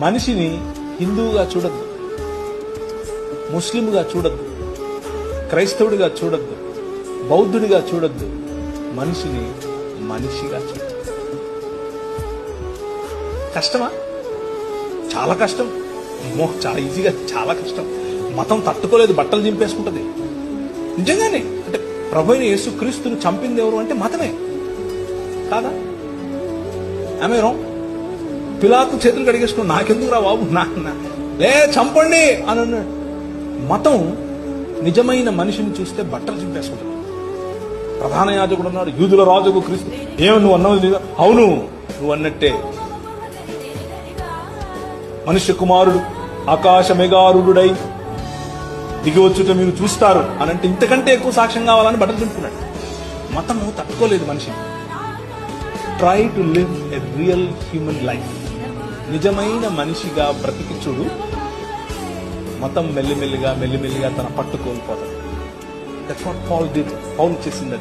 మనిషిని హిందువుగా చూడద్దు, ముస్లింగా చూడద్దు, క్రైస్తవుడిగా చూడద్దు, బౌద్ధుడిగా చూడద్దు. మనిషిని మనిషిగా చూడద్దు. కష్టమా? చాలా కష్టం. చాలా ఈజీగా, చాలా కష్టం. మతం తట్టుకోలేదు, బట్టలు చింపేసుకుంటది. నిజంగానే అంటే ప్రభు అయిన యేసుక్రీస్తును చంపింది ఎవరు అంటే మతమే కాదా? ఆమె రాంగ్. పిలాతు చేతులు కడిగేసుకుని నాకెందుకు రా బాబు, లే చంపండి అని అన్నాడు. మతం నిజమైన మనిషిని చూస్తే బట్టలు చింపేసుకుంటుంది. ప్రధాన యాజకుడు అన్నాడు, యూదుల రాజుకు క్రీస్తు. ఏమో నువ్వు అన్నది లేదా? అవును, నువ్వు అన్నట్టే. మనుష్య కుమారుడు ఆకాశ మెగారుడై దిగివచ్చుట మీరు చూస్తారు అని అంటే ఇంతకంటే ఎక్కువ సాక్ష్యం కావాలని బట్టలు చింపుకున్నాడు. మతము తట్టుకోలేదు మనిషిని. Try to live a real human life. నిజమైన మనిషిగా బ్రతికి చూడు. మతం మెల్లిమెల్లిగా తన పట్టు కోల్పోతాడు. దట్స్ వాట్ పౌల్ చేసింది అదే.